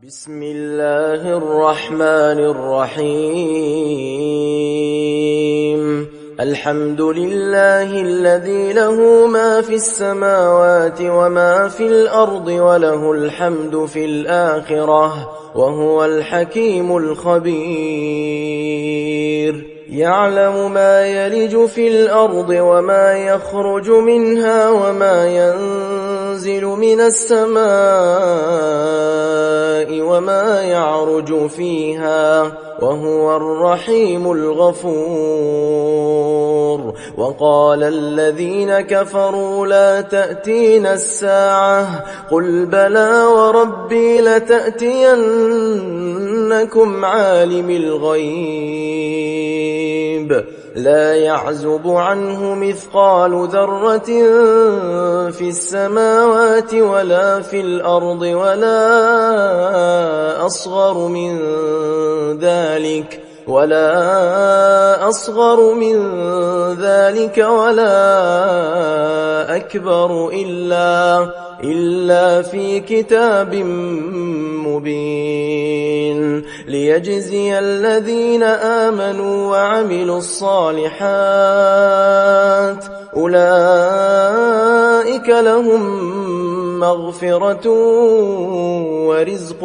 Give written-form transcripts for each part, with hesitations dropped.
بسم الله الرحمن الرحيم. الحمد لله الذي له ما في السماوات وما في الأرض وله الحمد في الآخرة وهو الحكيم الخبير. يعلم ما يلج في الأرض وما يخرج منها وما ينزل من السماء وما يعرج فيها وهو الرحيم الغفور. وقال الذين كفروا لا تأتينا الساعة قل بلى وربي لتأتينكم عالم الغيب لا يعزب عنه مثقال ذرة في السماوات ولا في الأرض ولا أصغر من ذلك ولا أكبر إلا في كتاب مبين ليجزي الذين آمنوا وعملوا الصالحات أولئك لهم مغفرة ورزق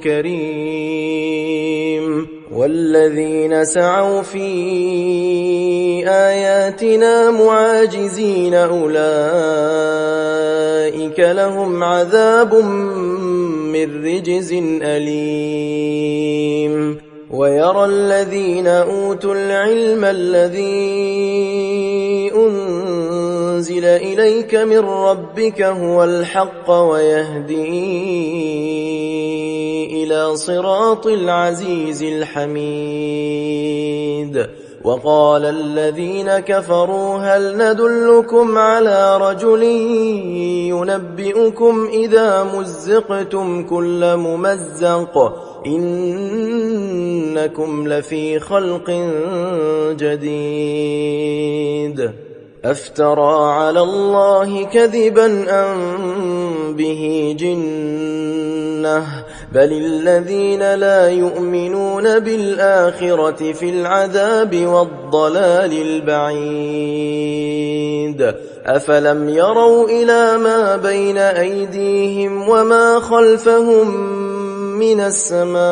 كريم. والذين سعوا في آياتنا معاجزين أولئك لهم عذاب من رجز أليم. ويرى الذين أوتوا العلم الذي أنزل إليك من ربك هو الحق ويهدي إلى صراط العزيز الحميد. وقال الذين كفروا هل ندلكم على رجل ينبئكم إذا مزقتم كل ممزق إنكم لفي خلق جديد. أفترى على الله كذبا أم به جنة بل الذين لا يؤمنون بالآخرة في العذاب والضلال البعيد. أفلم يروا إلى ما بين أيديهم وما خلفهم من السماء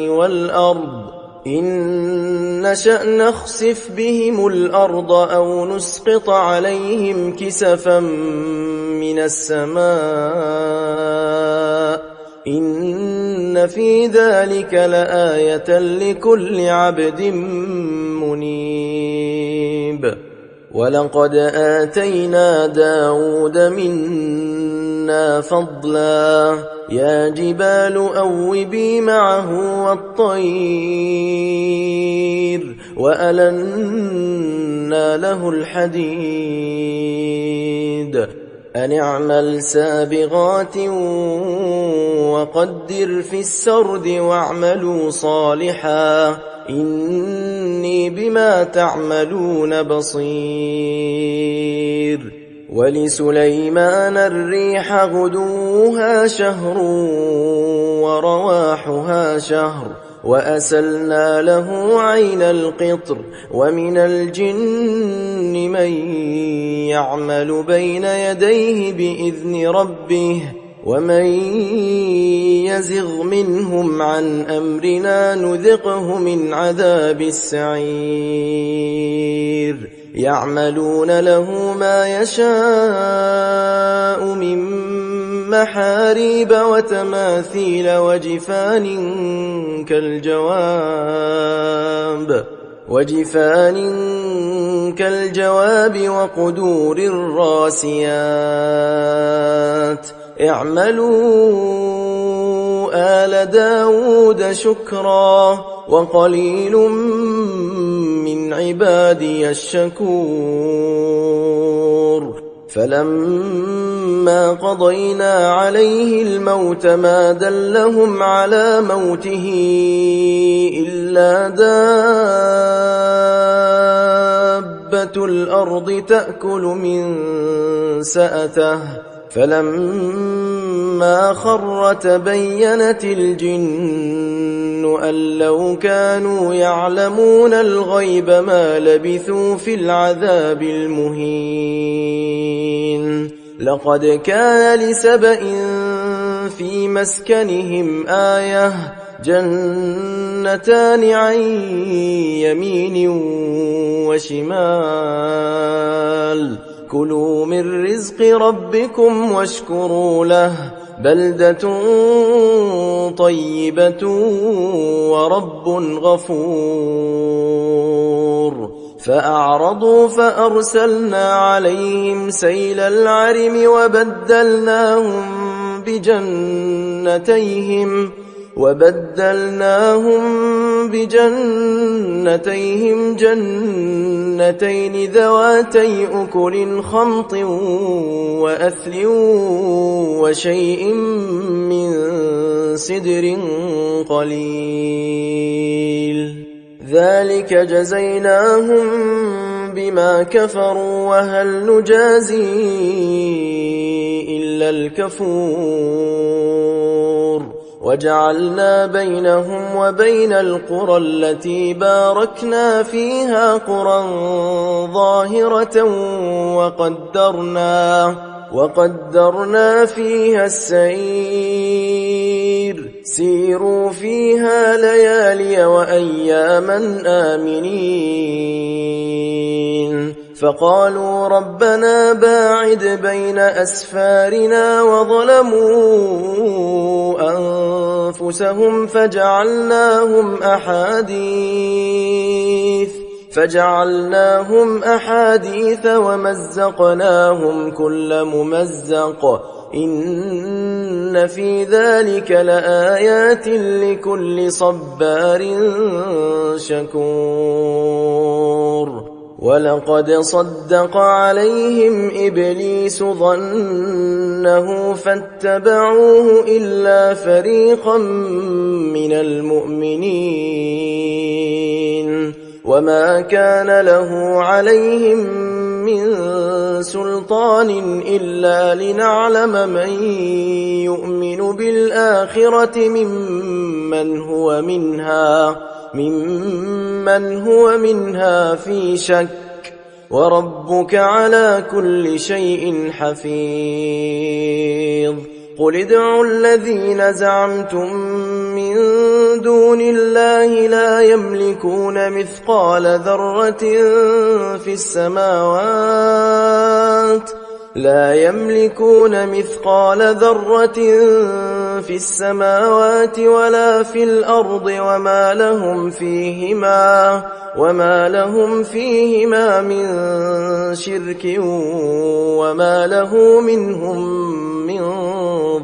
والأرض إن نشأ نخسف بهم الأرض أو نسقط عليهم كسفا من السماء إن في ذلك لآية لكل عبد منيب. ولقد آتينا داود منا فضلا يا جبال أوبي معه والطير وألنا له الحديد أن اعمل سابغات وقدر في السرد واعملوا صالحا إني بما تعملون بصير. ولسليمان الريح غدوها شهر ورواحها شهر وأسلنا له عين القطر ومن الجن من يعمل بين يديه بإذن ربه ومن يزغ منهم عن أمرنا نذقه من عذاب السعير. يعملون له ما يشاء من محاريب وتماثيل وجفان كالجواب وقدور الراسيات. اعملوا آل داود شكرا وقليل من عبادي الشكور. فلما قضينا عليه الموت ما دلهم على موته إلا دابة الأرض تأكل من سأته فلما خر تبينت الجن أن لو كانوا يعلمون الغيب ما لبثوا في العذاب المهين. لقد كان لسبإ في مسكنهم آية جنتان عن يمين وشمال كلوا من رزق ربكم واشكروا له بلدة طيبة ورب غفور. فأعرضوا فأرسلنا عليهم سيل العرم وبدلناهم بجنتيهم جنتين ذواتي أكل خمط وأثل وشيء من سدر قليل ذلك جزيناهم بما كفروا وهل نجازي إلا الكفور. وجعلنا بينهم وبين القرى التي باركنا فيها قرى ظاهرة وقدرنا فيها السير سيروا فيها ليالي وأياما آمنين. فقالوا ربنا باعد بين أسفارنا وظلموا أنفسهم فجعلناهم أحاديث ومزقناهم كل ممزق إن في ذلك لآيات لكل صبار شكور. ولقد صدق عليهم إبليس ظنه فاتبعوه إلا فريقا من المؤمنين وما كان له عليهم من سلطان إلا لنعلم من يؤمن بالآخرة ممن هو منها في شك وربك على كل شيء حفيظ. قل ادعوا الذين زعمتم من دون الله لا يملكون مثقال ذرة في السماوات ولا في الأرض وما لهم فيهما من شرك وما له منهم من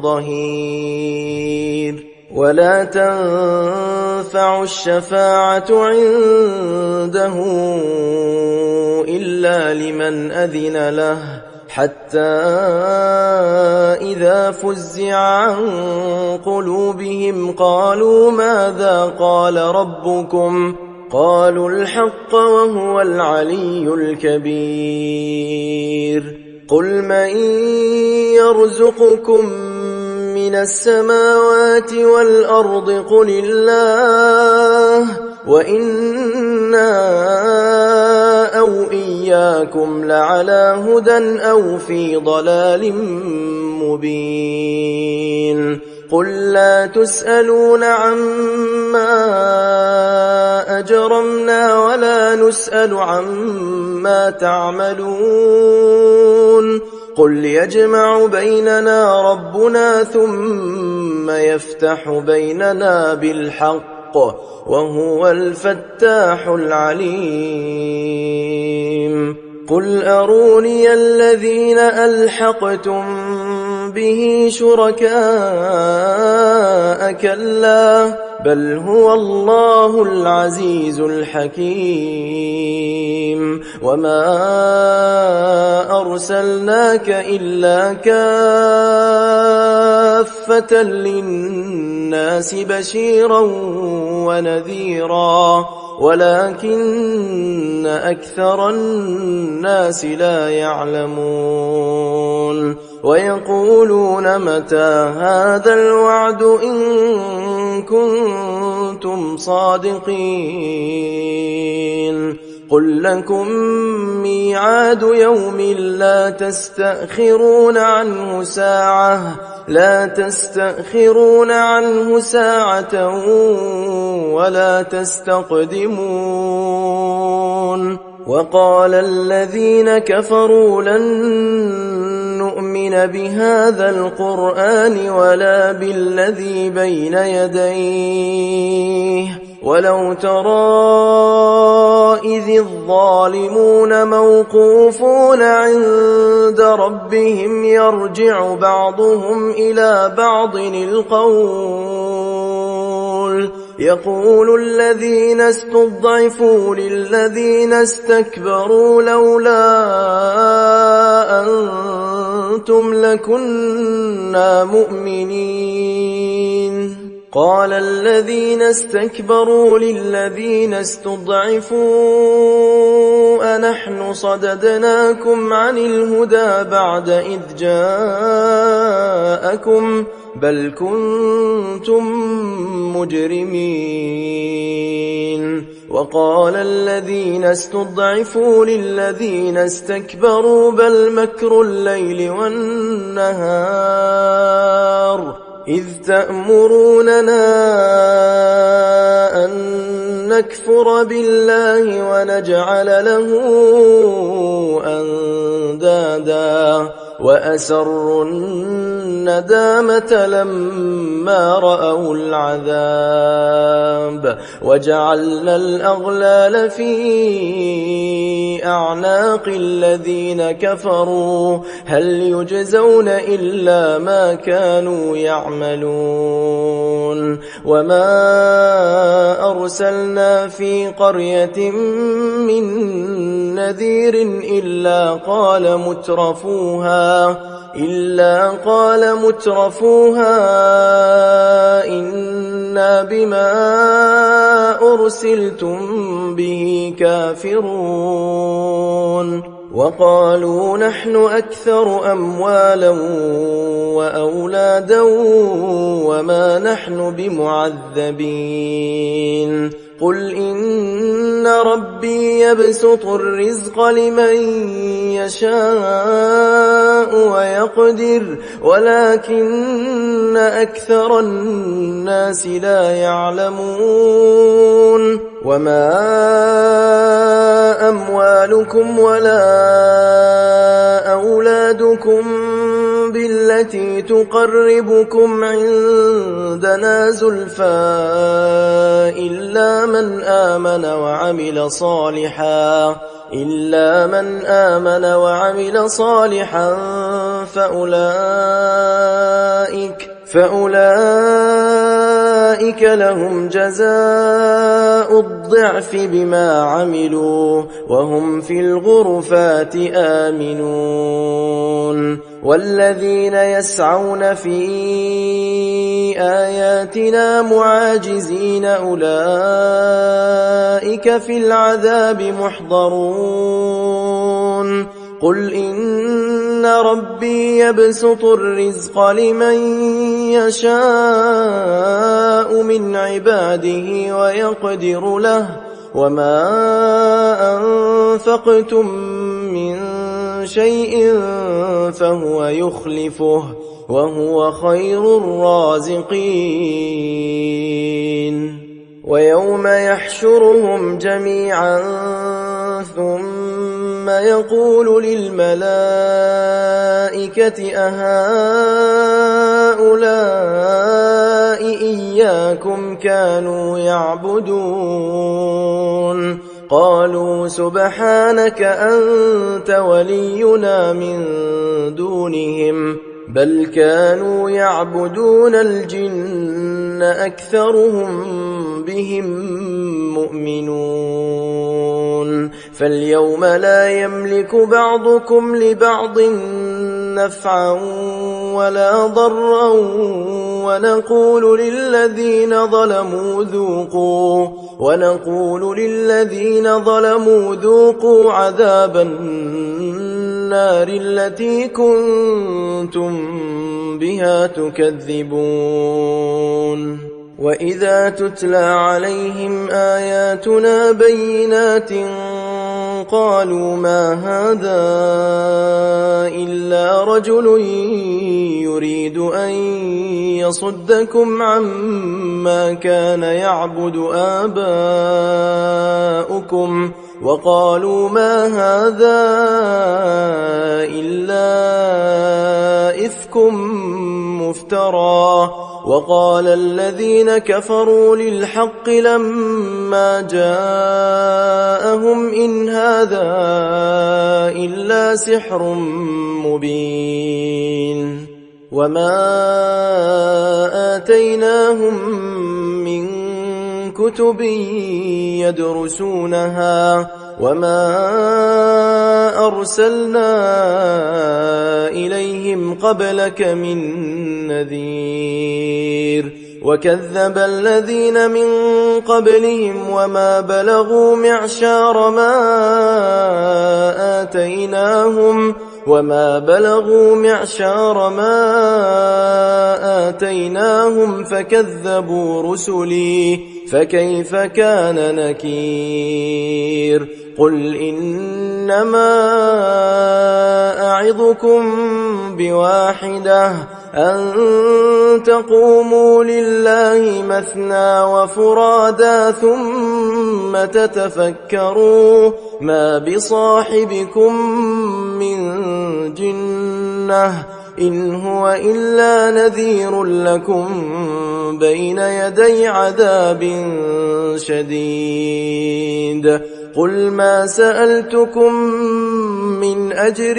ظهير. ولا تنفع الشفاعة عنده إلا لمن أذن له حتى إذا فزع عن قلوبهم قالوا ماذا قال ربكم قالوا الحق وهو العلي الكبير. قل من يرزقكم من السماوات والأرض قل الله وإنا أو إياكم لعلى هدى أو في ضلال مبين. قل لا تسألون عما أجرمنا ولا نسأل عما تعملون. قل يجمع بيننا ربنا ثم يفتح بيننا بالحق وهو الفتاح العليم. قل أروني الذين ألحقتم به شركاء كلا بل هو الله العزيز الحكيم. وما أرسلناك إلا كافة للناس بشيرا ونذيرا ولكن أكثر الناس لا يعلمون. ويقولون متى هذا الوعد إن كنتم صادقين قل لكم ميعاد يوم لا تستأخرون عنه ساعة ولا تستقدمون وقال الذين كفروا لن نؤمن بهذا القرآن ولا بالذي بين يديه ولو ترى إذ الظالمون موقوفون عند ربهم يرجع بعضهم إلى بعض القول يقول الذين استضعفوا للذين استكبروا لولا أنتم لكنا مؤمنين قال الذين استكبروا للذين استضعفوا أنحن صددناكم عن الهدى بعد إذ جاءكم بل كنتم مجرمين وقال الذين استضعفوا للذين استكبروا بل مكر الليل والنهار إذ تأمروننا أن نكفر بالله ونجعل له أندادا وأسروا الندامة لما رأوا العذاب وجعلنا الأغلال في أعناق الذين كفروا هل يجزون إلا ما كانوا يعملون وما أرسلنا في قرية من نذير إلا قال مترفوها إنا بما أرسلتم به كافرون وقالوا نحن أكثر أموالا وأولادا وما نحن بمعذبين قل إن ربي يبسط الرزق لمن يشاء ويقدر ولكن أكثر الناس لا يعلمون وما أموالكم ولا أولادكم بالتي تقربكم عندنا زلفى إلا من آمن وعمل صالحا فأولئك لهم جزاء الضعف بما عملوا وهم في الغرفات آمنون والذين يسعون في آياتنا معاجزين أولئك في العذاب محضرون قل إن ربي يبسط الرزق لمن يشاء من عباده ويقدر له وما أنفقتم من شيء فهو يخلفه وهو خير الرازقين ويوم يحشرهم جميعا ثم يقول للملائكة أهؤلاء إياكم كانوا يعبدون قالوا سبحانك أنت ولينا من دونهم بل كانوا يعبدون الجن أكثرهم بهم مؤمنون فاليوم لا يملك بعضكم لبعض نفعا ولا ضرا ونقول للذين ظلموا ذوقوا عذاب النار التي كنتم بها تكذبون وإذا تتلى عليهم آياتنا بينات قالوا ما هذا إلا رجل يريد أن يصدكم عما كان يعبد آباؤكم وقالوا ما هذا إلا إفك مفترى وقال الذين كفروا للحق لما جاءهم إن هذا إلا سحر مبين وما آتيناهم من كتب يدرسونها وما أرسلنا إليهم قبلك من نذير وكذب الذين من قبلهم وما بلغوا معشار ما آتيناهم فكذبوا رسلي فكيف كان نكير قل إنما أعظكم بواحدة أن تقوموا لله مثنى وفرادا ثم تتفكروا ما بصاحبكم من جنة إن هو إلا نذير لكم بين يدي عذاب شديد قل ما سألتكم من أجر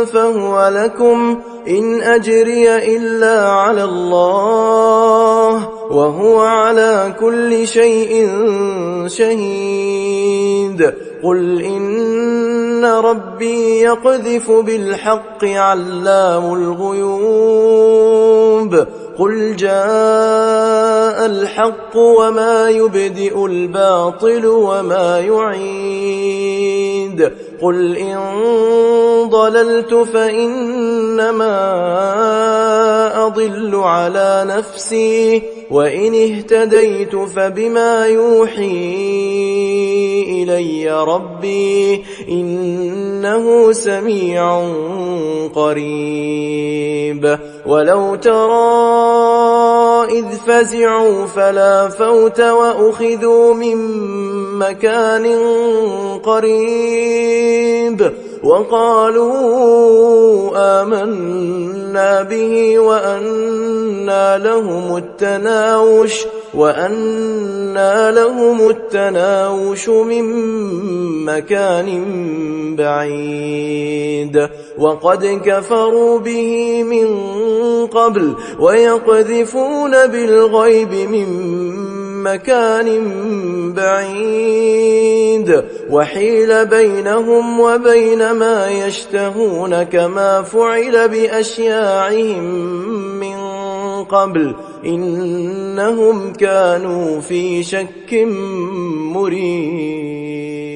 فهو لكم إن أجري إلا على الله وهو على كل شيء شهيد قل إن ربي يقذف بالحق علام الغيوب قل جاء الحق وما يبدئ الباطل وما يعيد قل إن ضللت فإنما أضل على نفسي وإن اهتديت فبما يوحي إلي ربي إنه سميع قريب ولو ترى إذ فزعوا فلا فوت وأخذوا من مكان قريب وقالوا آمنا به وأنى لهم التناوش من مكان بعيد وقد كفروا به من قبل ويقذفون بالغيب من مكان بعيد وحيل بينهم وبين ما يشتهون كما فعل بأشياعهم من قبل إنهم كانوا في شك مريب